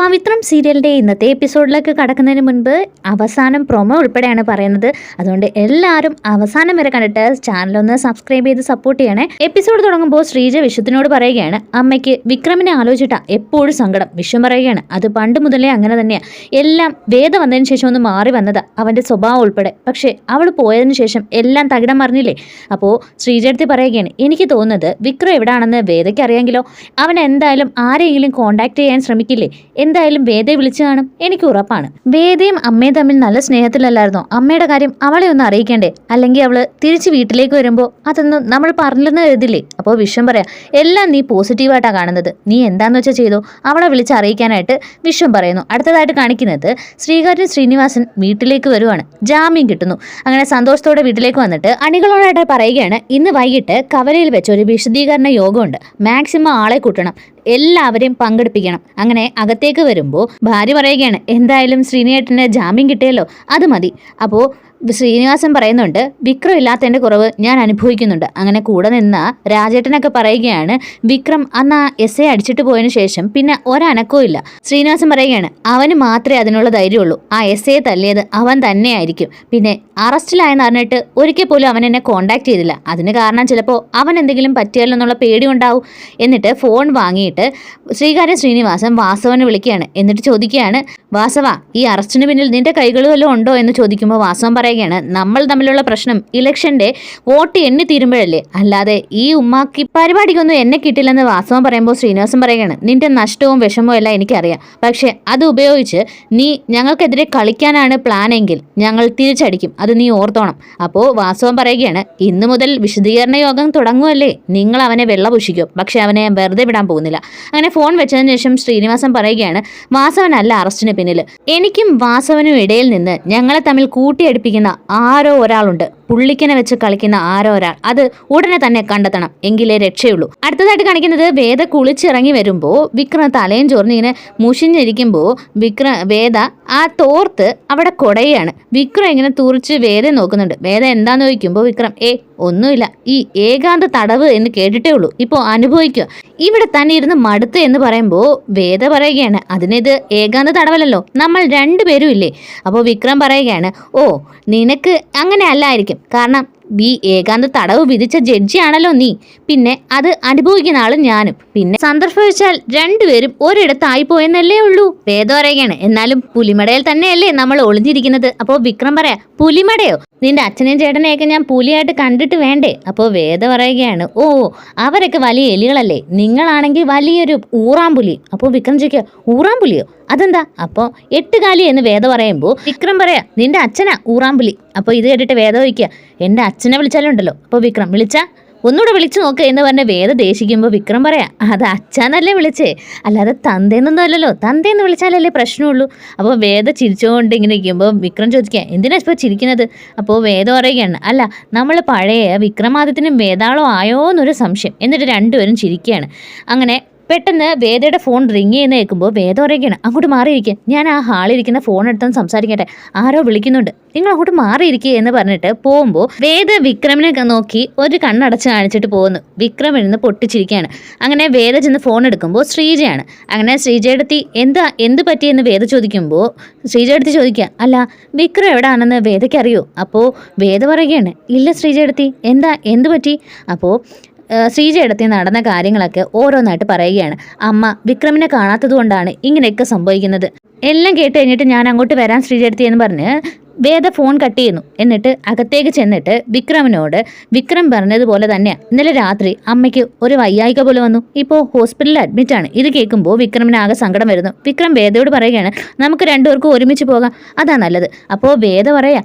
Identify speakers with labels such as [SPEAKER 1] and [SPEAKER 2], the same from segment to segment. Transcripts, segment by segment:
[SPEAKER 1] പവിത്രം സീരിയലിൻ്റെ ഇന്നത്തെ എപ്പിസോഡിലേക്ക് കടക്കുന്നതിന് മുൻപ് അവസാനം പ്രൊമോ ഉൾപ്പെടെയാണ് പറയുന്നത്. അതുകൊണ്ട് എല്ലാവരും അവസാനം വരെ കണ്ടിട്ട് ചാനലൊന്ന് സബ്സ്ക്രൈബ് ചെയ്ത് സപ്പോർട്ട് ചെയ്യണേ. എപ്പിസോഡ് തുടങ്ങുമ്പോൾ ശ്രീജ വിശ്വത്തിനോട് പറയുകയാണ്, അമ്മയ്ക്ക് വിക്രമിനെ ആലോചിച്ചിട്ടാ എപ്പോഴും സങ്കടം. വിശ്വം പറയുകയാണ്, അത് പണ്ട് മുതലേ അങ്ങനെ തന്നെയാണ്. എല്ലാം വേദ വന്നതിന് ശേഷം ഒന്ന് മാറി വന്നതാ, അവൻ്റെ സ്വഭാവം ഉൾപ്പെടെ. പക്ഷേ അവൾ പോയതിനു ശേഷം എല്ലാം തകിടം മറിഞ്ഞില്ലേ. അപ്പോൾ ശ്രീജടുത്ത് പറയുകയാണ്, എനിക്ക് തോന്നുന്നത് വിക്രം എവിടാണെന്ന് വേദയ്ക്ക് അറിയാമെങ്കിലോ അവൻ എന്തായാലും ആരെങ്കിലും കോണ്ടാക്ട് ചെയ്യാൻ ശ്രമിക്കില്ലേ. എന്തായാലും വേദയെ വിളിച്ചു കാണും, എനിക്ക് ഉറപ്പാണ്. വേദയും അമ്മയും തമ്മിൽ നല്ല സ്നേഹത്തിലല്ലായിരുന്നോ? അമ്മയുടെ കാര്യം അവളെ ഒന്ന് അറിയിക്കണ്ടേ? അല്ലെങ്കിൽ അവള് തിരിച്ച് വീട്ടിലേക്ക് വരുമ്പോൾ അതൊന്നും നമ്മൾ പറഞ്ഞില്ലെന്ന് എഴുതില്ലേ. അപ്പോൾ വിശ്വം പറയാം, എല്ലാം നീ പോസിറ്റീവായിട്ടാണ് കാണുന്നത്, നീ എന്താന്ന് വെച്ചാൽ ചെയ്തോ. അവളെ വിളിച്ച് അറിയിക്കാനായിട്ട് വിശ്വം പറയുന്നു. അടുത്തതായിട്ട് കാണിക്കുന്നത് ശ്രീകാര്യൻ ശ്രീനിവാസൻ വീട്ടിലേക്ക് വരുവാണ്. ജാമ്യം കിട്ടുന്നു. അങ്ങനെ സന്തോഷത്തോടെ വീട്ടിലേക്ക് വന്നിട്ട് അണികളോടായിട്ട് പറയുകയാണ്, ഇന്ന് വൈകിട്ട് കവലയിൽ വെച്ച് ഒരു വിശദീകരണ യോഗമുണ്ട്, മാക്സിമം ആളെ കൂട്ടണം, എല്ലാവരെയും പങ്കെടുപ്പിക്കണം. അങ്ങനെ അകത്തേക്ക് വരുമ്പോൾ ഭാര്യ പറയുകയാണ്, എന്തായാലും ശ്രീനിയേട്ടന് ജാമ്യം കിട്ടിയല്ലോ, അത് മതി. അപ്പോൾ ശ്രീനിവാസൻ പറയുന്നുണ്ട്, വിക്രം ഇല്ലാത്തതിൻ്റെ കുറവ് ഞാൻ അനുഭവിക്കുന്നുണ്ട്. അങ്ങനെ കൂടെ നിന്ന രാജേട്ടനൊക്കെ പറയുകയാണ്, വിക്രം അന്ന് ആ എസ് ഐ അടിച്ചിട്ട് പോയതിനു ശേഷം പിന്നെ ഒരനക്കവും ഇല്ല. ശ്രീനിവാസൻ പറയുകയാണ്, അവന് മാത്രമേ അതിനുള്ള ധൈര്യമുള്ളൂ, ആ എസ് ഐയെ തല്ലിയത് അവൻ തന്നെയായിരിക്കും. പിന്നെ അറസ്റ്റിലായെന്ന് അറിഞ്ഞിട്ട് ഒരിക്കൽ പോലും അവൻ എന്നെ കോണ്ടാക്ട് ചെയ്തില്ല. അതിന് കാരണം ചിലപ്പോൾ അവൻ എന്തെങ്കിലും പറ്റിയല്ലോ എന്നുള്ള പേടി ഉണ്ടാവും. എന്നിട്ട് ഫോൺ വാങ്ങിയിട്ട് ശ്രീകാര്യൻ ശ്രീനിവാസൻ വാസവനെ വിളിക്കുകയാണ്. എന്നിട്ട് ചോദിക്കുകയാണ്, വാസവ, ഈ അറസ്റ്റിന് പിന്നിൽ നിന്റെ കൈകൾ വല്ലതും ഉണ്ടോ എന്ന് ചോദിക്കുമ്പോൾ വാസവൻ പറയുകയാണ്, നമ്മൾ തമ്മിലുള്ള പ്രശ്നം ഇലക്ഷൻ്റെ വോട്ട് എണ്ണി തീരുമ്പോഴല്ലേ, അല്ലാതെ ഈ ഉമ്മാക്കി പരിപാടിക്കൊന്നും എന്നെ കിട്ടില്ലെന്ന് വാസവൻ പറയുമ്പോൾ ശ്രീനിവാസൻ പറയുകയാണ്, നിന്റെ നഷ്ടവും വിഷമവും എല്ലാം എനിക്കറിയാം, പക്ഷേ അത് ഉപയോഗിച്ച് നീ ഞങ്ങൾക്കെതിരെ കളിക്കാനാണ് പ്ലാനെങ്കിൽ ഞങ്ങൾ തിരിച്ചടിക്കും, അത് നീ ഓർത്തോണം. അപ്പോൾ വാസവൻ പറയുകയാണ്, ഇന്നു മുതൽ വിശദീകരണ യോഗം തുടങ്ങുമല്ലേ, നിങ്ങൾ അവനെ വെള്ളപൂഷിക്കും, പക്ഷെ അവനെ വെറുതെ വിടാൻ പോകുന്നില്ല. അങ്ങനെ ഫോൺ വെച്ചതിന് ശേഷം ശ്രീനിവാസൻ പറയുകയാണ്, വാസവനല്ല അറസ്റ്റിന് പിന്നിൽ, എനിക്കും വാസവനും ഇടയിൽ നിന്ന് ഞങ്ങളെ തമ്മിൽ കൂട്ടിയടിപ്പിക്കുന്ന ആരോ ഒരാളുണ്ട്, പുള്ളിക്കനെ വെച്ച് കളിക്കുന്ന ആരോ ഒരാൾ, അത് ഉടനെ തന്നെ കണ്ടെത്തണം, എങ്കിലേ രക്ഷയുള്ളൂ. അടുത്തതായിട്ട് കാണിക്കുന്നത് വേദ കുളിച്ചിറങ്ങി വരുമ്പോൾ വിക്രം തലയും ചോർന്ന് ഇങ്ങനെ മുഷിഞ്ഞിരിക്കുമ്പോൾ വേദ ആ തോർത്ത് അവിടെ കൊടയാണ്. വിക്രം ഇങ്ങനെ തുറിച്ച് വേദ നോക്കുന്നുണ്ട്. വേദ എന്താന്ന് ചോദിക്കുമ്പോൾ വിക്രം ഒന്നുമില്ല, ഈ ഏകാന്ത തടവ് എന്ന് കേട്ടിട്ടേ ഉള്ളൂ, ഇപ്പോൾ അനുഭവിക്കുക, ഇവിടെ തന്നെ ഇരുന്ന് മടുത്ത് എന്ന് പറയുമ്പോൾ വേദ പറയുകയാണ്, അതിനിത് ഏകാന്ത തടവല്ലല്ലോ, നമ്മൾ രണ്ടുപേരും ഇല്ലേ. അപ്പോൾ വിക്രം പറയുകയാണ്, നിനക്ക് അങ്ങനെ അല്ലായിരിക്കും, കാരണം ഈ ഏകാന്ത തടവ് വിധിച്ച ജഡ്ജിയാണല്ലോ നീ, പിന്നെ അത് അനുഭവിക്കുന്ന ആളും ഞാനും, പിന്നെ സന്ദർഭം വെച്ചാൽ രണ്ടുപേരും ഒരിടത്തായി പോയെന്നല്ലേ ഉള്ളൂ. വേദ പറയുകയാണ്, എന്നാലും പുലിമടയിൽ തന്നെയല്ലേ നമ്മൾ ഒളിഞ്ഞിരിക്കുന്നത്. അപ്പോൾ വിക്രം പറയാ, പുലിമടയോ? നിന്റെ അച്ഛനെയും ചേട്ടനെയൊക്കെ ഞാൻ പുലിയായിട്ട് കണ്ടിട്ട് വേണ്ടേ? അപ്പോൾ വേദ പറയുകയാണ്, അവരൊക്കെ വലിയ എലികളല്ലേ, നിങ്ങളാണെങ്കിൽ വലിയൊരു ഊറാമ്പുലി. അപ്പോൾ വിക്രം ചോദിക്കുക, ഊറാമ്പുലിയോ? അതെന്താ? അപ്പോൾ എട്ടുകാലി എന്ന് വേദ പറയുമ്പോൾ വിക്രം പറയാ, നിന്റെ അച്ഛനാ ഊറാമ്പുലി. അപ്പോൾ ഇത് കേട്ടിട്ട് വേദ ചോദിക്കുക, എൻ്റെ അച്ഛനെ വിളിച്ചാലുണ്ടല്ലോ. അപ്പോൾ വിക്രം, വിളിച്ചാ ഒന്നുകൂടെ വിളിച്ചു നോക്ക് എന്ന് പറഞ്ഞ വേദ ദേഷിക്കുമ്പോൾ വിക്രം പറയാം, അത് അച്ഛനല്ലേ വിളിച്ചേ, അല്ലാതെ തന്തേന്നൊന്നും അല്ലല്ലോ, തന്തേന്ന് വിളിച്ചാലല്ലേ പ്രശ്നമുള്ളൂ. അപ്പോൾ വേദ ചിരിച്ചുകൊണ്ട് ഇങ്ങനെ ഇരിക്കുമ്പോൾ വിക്രം ചോദിക്കുക, എന്തിനാ ഇപ്പോൾ ചിരിക്കുന്നത്? അപ്പോൾ വേദ പറയുകയാണ്, അല്ല നമ്മൾ പഴയ വിക്രമാദിത്യനും വേതാളോ ആയോ എന്നൊരു സംശയം. എന്നിട്ട് രണ്ടുപേരും ചിരിക്കുകയാണ്. അങ്ങനെ പെട്ടെന്ന് വേദയുടെ ഫോൺ റിങ് ചെയ്യുന്ന കേൾക്കുമ്പോൾ വേദ പറയുകയാണ്, അങ്ങോട്ട് മാറിയിരിക്കുക, ഞാൻ ആ ഹാളിരിക്കുന്ന ഫോൺ എടുത്തൊന്ന് സംസാരിക്കട്ടെ, ആരോ വിളിക്കുന്നുണ്ട്, നിങ്ങൾ അങ്ങോട്ട് മാറിയിരിക്കുക എന്ന് പറഞ്ഞിട്ട് പോകുമ്പോൾ വേദ വിക്രമിനെ നോക്കി ഒരു കണ്ണടച്ച് കാണിച്ചിട്ട് പോകുന്നു. വിക്രം ഇരുന്ന് പൊട്ടിച്ചിരിക്കുകയാണ്. അങ്ങനെ വേദ ചെന്ന് ഫോൺ എടുക്കുമ്പോൾ ശ്രീജയാണ്. അങ്ങനെ ശ്രീജയെടുത്തി എന്ത് പറ്റിയെന്ന് വേദ ചോദിക്കുമ്പോൾ ശ്രീജയെടുത്തി ചോദിക്കുക, അല്ല വിക്രം എവിടെയാണെന്ന് വേദയ്ക്ക് അറിയോ? അപ്പോൾ വേദ പറയുകയാണ്, ഇല്ല ശ്രീജയെടുത്തി, എന്ത് പറ്റി? അപ്പോൾ ശ്രീജയെടുത്ത് നടന്ന കാര്യങ്ങളൊക്കെ ഓരോന്നായിട്ട് പറയുകയാണ്. അമ്മ വിക്രമിനെ കാണാത്തത് കൊണ്ടാണ് ഇങ്ങനെയൊക്കെ സംഭവിക്കുന്നത്. എല്ലാം കേട്ട് കഴിഞ്ഞിട്ട് ഞാൻ അങ്ങോട്ട് വരാൻ ശ്രീജയെടുത്തി എന്ന് പറഞ്ഞ് വേദ ഫോൺ കട്ട് ചെയ്യുന്നു. എന്നിട്ട് അകത്തേക്ക് ചെന്നിട്ട് വിക്രമിനോട് വിക്രം പറഞ്ഞതുപോലെ തന്നെയാണ്, ഇന്നലെ രാത്രി അമ്മയ്ക്ക് ഒരു വയ്യായിക പോലെ വന്നു, ഇപ്പോൾ ഹോസ്പിറ്റലിൽ അഡ്മിറ്റാണ്. ഇത് കേൾക്കുമ്പോൾ വിക്രമിന് ആകെ സങ്കടം വരുന്നു. വിക്രം വേദയോട് പറയുകയാണ്, നമുക്ക് രണ്ടുപേർക്കും ഒരുമിച്ച് പോകാം, അതാ നല്ലത്. അപ്പോൾ വേദ പറയാ,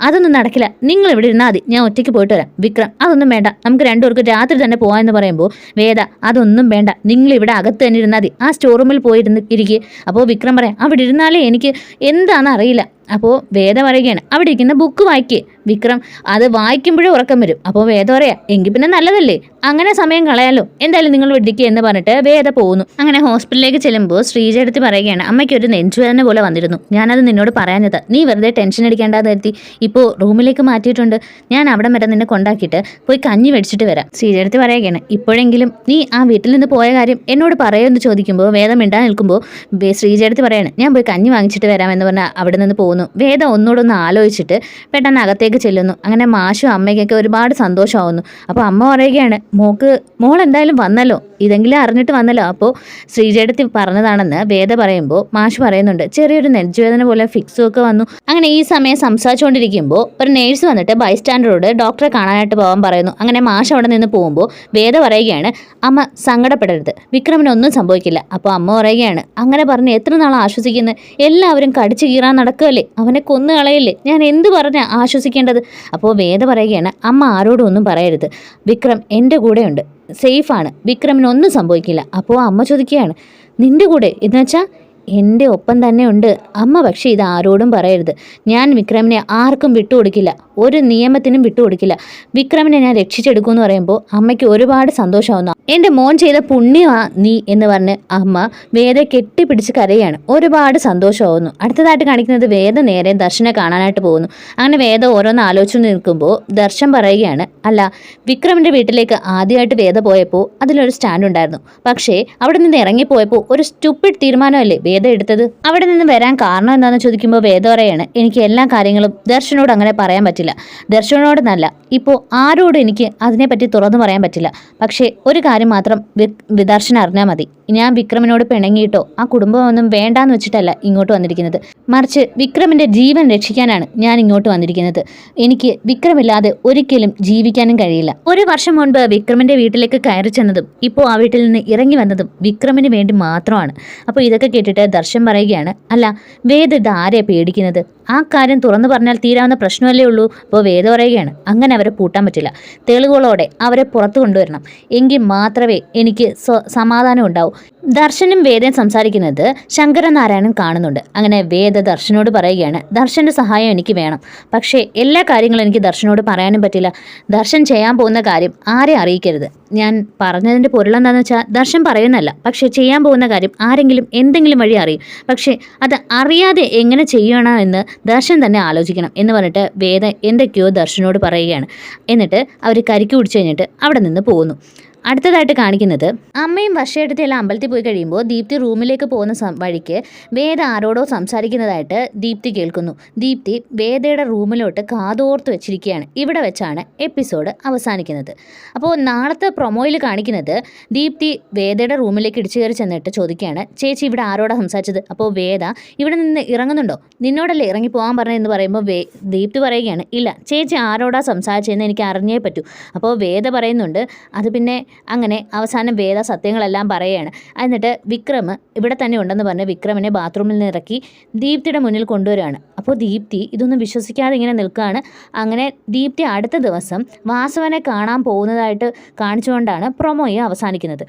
[SPEAKER 1] അതൊന്നും നടക്കില്ല, നിങ്ങൾ ഇവിടെ ഇരുന്നാൽ മതി, ഞാൻ ഒറ്റയ്ക്ക് പോയിട്ട് വരാം. വിക്രം, അതൊന്നും വേണ്ട, നമുക്ക് രണ്ടുപേർക്ക് രാത്രി തന്നെ പോകാമെന്ന് പറയുമ്പോൾ വേദ, അതൊന്നും വേണ്ട, നിങ്ങൾ ഇവിടെ അകത്ത് തന്നെ ഇരുന്നാൽ മതി, ആ സ്റ്റോർ റൂമിൽ പോയിരുന്ന് ഇരിക്കുക. അപ്പോൾ വിക്രം പറയാം, അവിടെ ഇരുന്നാലേ എനിക്ക് എന്താണെന്ന് അറിയില്ല. അപ്പോൾ വേദ പറയുകയാണ്, അവിടെ ഇരിക്കുന്ന ബുക്ക് വായിക്കേ. വിക്രം അത് വായിക്കുമ്പോഴേ ഉറക്കം വരും. അപ്പോൾ വേദ പറയാ എങ്കിൽ പിന്നെ നല്ലതല്ലേ, അങ്ങനെ സമയം കളയാലോ, എന്തായാലും നിങ്ങൾ വിടിക്കുക എന്ന് പറഞ്ഞിട്ട് വേദ പോകുന്നു. അങ്ങനെ ഹോസ്പിറ്റലിലേക്ക് ചെല്ലുമ്പോൾ ശ്രീജ എടുത്ത് പറയുകയാണ്, അമ്മയ്ക്ക് ഒരു നെഞ്ചുവേദന പോലെ വന്നിരുന്നു, ഞാനത് നിന്നോട് പറയാഞ്ഞത്, നീ വെറുതെ ടെൻഷൻ അടിക്കേണ്ടാന്ന് കരുതി ഇപ്പോൾ റൂമിലേക്ക് മാറ്റിയിട്ടുണ്ട്, ഞാൻ അവിടെ വരെ നിന്നെ കൊണ്ടാക്കിയിട്ട് പോയി കഞ്ഞി മേടിച്ചിട്ട് വരാം. ശ്രീജ എടുത്ത് പറയുകയാണ്, ഇപ്പോഴെങ്കിലും നീ ആ വീട്ടിൽ നിന്ന് പോയ കാര്യം എന്നോട് പറയുമെന്ന് ചോദിക്കുമ്പോൾ വേദം മിണ്ടാൻ നിൽക്കുമ്പോൾ ശ്രീജ എടുത്ത് പറയാണ്, ഞാൻ പോയി കഞ്ഞി വാങ്ങിച്ചിട്ട് വരാമെന്ന് പറഞ്ഞാൽ അവിടെ നിന്ന് പോകുന്നു. വേദ ഒന്നുകൂടൊന്ന് ആലോചിച്ചിട്ട് പെട്ടെന്ന് അകത്തേക്ക് ചെല്ലുന്നു. അങ്ങനെ മാഷും അമ്മയ്ക്കൊക്കെ ഒരുപാട് സന്തോഷമാവുന്നു. അപ്പോൾ അമ്മ പറയുകയാണ്, മോൾ എന്തായാലും വന്നല്ലോ, ഇതെങ്കിലും അറിഞ്ഞിട്ട് വന്നല്ലോ. അപ്പോൾ ശ്രീജയെടുത്ത് പറഞ്ഞതാണെന്ന് വേദ പറയുമ്പോൾ മാഷ് പറയുന്നുണ്ട്, ചെറിയൊരു നെഞ്ചുവേദന പോലെ ഫിക്സും ഒക്കെ വന്നു. അങ്ങനെ ഈ സമയം സംസാരിച്ചുകൊണ്ടിരിക്കുമ്പോൾ ഒരു നേഴ്സ് വന്നിട്ട് ബൈസ്റ്റാൻഡറോട് ഡോക്ടറെ കാണാനായിട്ട് പോകാൻ പറയുന്നു. അങ്ങനെ മാഷ് അവിടെ നിന്ന് പോകുമ്പോൾ വേദ പറയുകയാണ്, അമ്മ സങ്കടപ്പെടരുത്, വിക്രമിനൊന്നും സംഭവിക്കില്ല. അപ്പോൾ അമ്മ പറയുകയാണ്, അങ്ങനെ പറഞ്ഞ് എത്ര നാൾ ആശ്വസിക്കുന്നത്, എല്ലാവരും കടിച്ചു കീറാൻ നടക്കുകയല്ലേ, അവനെ കൊന്നു കളയല്ലേ, ഞാൻ എന്ത് പറഞ്ഞാൽ ആശ്വസിക്കേണ്ടത്. അപ്പോൾ വേദ പറയുകയാണ്, അമ്മ ആരോടും ഒന്നും പറയരുത്, വിക്രം എൻ്റെ കൂടെയുണ്ട്, സേഫാണ്, വിക്രമിനൊന്നും സംഭവിക്കില്ല. അപ്പോൾ അമ്മ ചോദിക്കുകയാണ്, നിൻ്റെ കൂടെ എന്ന് വെച്ചാൽ എൻ്റെ ഒപ്പം തന്നെ ഉണ്ട് അമ്മ, പക്ഷേ ഇത് ആരോടും പറയരുത്, ഞാൻ വിക്രമിനെ ആർക്കും വിട്ടുകൊടുക്കില്ല, ഒരു നിയമത്തിനും വിട്ടുകൊടുക്കില്ല, വിക്രമിനെ ഞാൻ രക്ഷിച്ചെടുക്കുമെന്ന് പറയുമ്പോൾ അമ്മയ്ക്ക് ഒരുപാട് സന്തോഷമാവുന്നു. എൻ്റെ മോൻ ചെയ്ത പുണ്യമാ നീ എന്ന് പറഞ്ഞ് അമ്മ വേദ കെട്ടിപ്പിടിച്ച് കരയാണ്. ഒരുപാട് സന്തോഷമാവുന്നു. അടുത്തതായിട്ട് കാണിക്കുന്നത് വേദ നേരെ ദർശനെ കാണാനായിട്ട് പോകുന്നു. അങ്ങനെ വേദ ഓരോന്ന് ആലോചിച്ചു നിൽക്കുമ്പോൾ ദർശൻ പറയുകയാണ്, അല്ല വിക്രമിൻ്റെ വീട്ടിലേക്ക് ആദ്യമായിട്ട് വേദ പോയപ്പോൾ അതിലൊരു സ്റ്റാൻഡ് ഉണ്ടായിരുന്നു, പക്ഷേ അവിടെ നിന്ന് ഇറങ്ങിപ്പോയപ്പോൾ ഒരു സ്റ്റുപ്പിഡ് തീരുമാനമല്ലേ വേദ എടുത്തത്, അവിടെ നിന്ന് വരാൻ കാരണം എന്താണെന്ന് ചോദിക്കുമ്പോൾ വേദ പറയാണ്, എനിക്ക് എല്ലാ കാര്യങ്ങളും ദർശനോട് അങ്ങനെ പറയാൻ പറ്റില്ല, ദർശനോടെന്നല്ല ഇപ്പോൾ ആരോടും എനിക്ക് അതിനെപ്പറ്റി തുറന്നു പറയാൻ പറ്റില്ല, പക്ഷേ ഒരു കാര്യം മാത്രം ദർശനം അറിഞ്ഞാൽ മതി, ഞാൻ വിക്രമിനോട് പിണങ്ങിയിട്ടോ ആ കുടുംബമൊന്നും വേണ്ടാന്ന് വെച്ചിട്ടല്ല ഇങ്ങോട്ട് വന്നിരിക്കുന്നത്, മറിച്ച് വിക്രമിൻ്റെ ജീവൻ രക്ഷിക്കാനാണ് ഞാൻ ഇങ്ങോട്ട് വന്നിരിക്കുന്നത്, എനിക്ക് വിക്രമില്ലാതെ ഒരിക്കലും ജീവിക്കാനും കഴിയില്ല. ഒരു വർഷം മുൻപ് വിക്രമിൻ്റെ വീട്ടിലേക്ക് കയറി ചെന്നതും ഇപ്പോൾ ആ വീട്ടിൽ നിന്ന് ഇറങ്ങി വന്നതും വിക്രമിന് വേണ്ടി മാത്രമാണ്. അപ്പോൾ ഇതൊക്കെ കേട്ടിട്ട് ദർശൻ പറയുകയാണ്, അല്ല വേദ ഇത് ആരെയാണ് പേടിക്കുന്നത്, ആ കാര്യം തുറന്നു പറഞ്ഞാൽ തീരാവുന്ന പ്രശ്നമല്ലേ ഉള്ളൂ. അപ്പോൾ വേദ പറയുകയാണ്, അങ്ങനെ അവരെ പൂട്ടാൻ പറ്റില്ല, തെളിവുകളോടെ അവരെ പുറത്തു കൊണ്ടുവരണം, എങ്കിൽ മാത്രമേ എനിക്ക് സമാധാനം ഉണ്ടാവൂ. ദർശനും വേദയും സംസാരിക്കുന്നത് ശങ്കരനാരായണൻ കാണുന്നുണ്ട്. അങ്ങനെ വേദ ദർശനോട് പറയുകയാണ്, ദർശൻ്റെ സഹായം എനിക്ക് വേണം, പക്ഷേ എല്ലാ കാര്യങ്ങളും എനിക്ക് ദർശനോട് പറയാനും പറ്റില്ല, ദർശൻ ചെയ്യാൻ പോകുന്ന കാര്യം ആരെ അറിയിക്കരുത്. ഞാൻ പറഞ്ഞതിൻ്റെ പൊരുളെന്താണെന്ന് വെച്ചാൽ ദർശൻ പറയുന്നല്ല, പക്ഷേ ചെയ്യാൻ പോകുന്ന കാര്യം ആരെങ്കിലും എന്തെങ്കിലും വഴി അറിയും, പക്ഷേ അത് അറിയാതെ എങ്ങനെ ചെയ്യണമെന്ന് ദർശൻ തന്നെ ആലോചിക്കണം എന്ന് പറഞ്ഞിട്ട് വേദ എന്തൊക്കെയോ ദർശനോട് പറയുകയാണ്. എന്നിട്ട് അവർ കരിക്ക് കുടിച്ചു കഴിഞ്ഞിട്ട് അവിടെ നിന്ന് പോകുന്നു. അടുത്തതായിട്ട് കാണിക്കുന്നത് അമ്മയും വർഷയെടുത്ത് എല്ലാം അമ്പലത്തിൽ പോയി കഴിയുമ്പോൾ ദീപ്തി റൂമിലേക്ക് പോകുന്ന വഴിക്ക് വേദ ആരോടോ സംസാരിക്കുന്നതായിട്ട് ദീപ്തി കേൾക്കുന്നു. ദീപ്തി വേദയുടെ റൂമിലോട്ട് കാതോർത്ത് വെച്ചിരിക്കുകയാണ്. ഇവിടെ വെച്ചാണ് എപ്പിസോഡ് അവസാനിക്കുന്നത്. അപ്പോൾ നാളത്തെ പ്രൊമോയിൽ കാണിക്കുന്നത് ദീപ്തി വേദയുടെ റൂമിലേക്ക് ഇടിച്ചു കയറി ചെന്നിട്ട് ചോദിക്കുകയാണ്, ചേച്ചി ഇവിടെ ആരോടാ സംസാരിച്ചത്. അപ്പോൾ വേദ ഇവിടെ നിന്ന് ഇറങ്ങുന്നുണ്ടോ, നിന്നോടല്ലേ ഇറങ്ങി പോകാൻ പറഞ്ഞതെന്ന് പറയുമ്പോൾ ദീപ്തി പറയുകയാണ്, ഇല്ല ചേച്ചി ആരോടാ സംസാരിച്ചതെന്ന് എനിക്ക് അറിഞ്ഞേ പറ്റൂ. അപ്പോൾ വേദ പറയുന്നുണ്ട്, അത് പിന്നെ അങ്ങനെ അവസാനം വേദ സത്യങ്ങളെല്ലാം പറയുകയാണ്. എന്നിട്ട് വിക്രം ഇവിടെ തന്നെ ഉണ്ടെന്ന് പറഞ്ഞ് വിക്രമിനെ ബാത്റൂമിൽ നിന്ന് ഇറക്കി ദീപ്തിയുടെ മുന്നിൽ കൊണ്ടുവരികയാണ്. അപ്പോൾ ദീപ്തി ഇതൊന്നും വിശ്വസിക്കാതെ ഇങ്ങനെ നിൽക്കുകയാണ്. അങ്ങനെ ദീപ്തി അടുത്ത ദിവസം വാസവനെ കാണാൻ പോകുന്നതായിട്ട് കാണിച്ചുകൊണ്ടാണ് പ്രൊമോയെ അവസാനിക്കുന്നത്.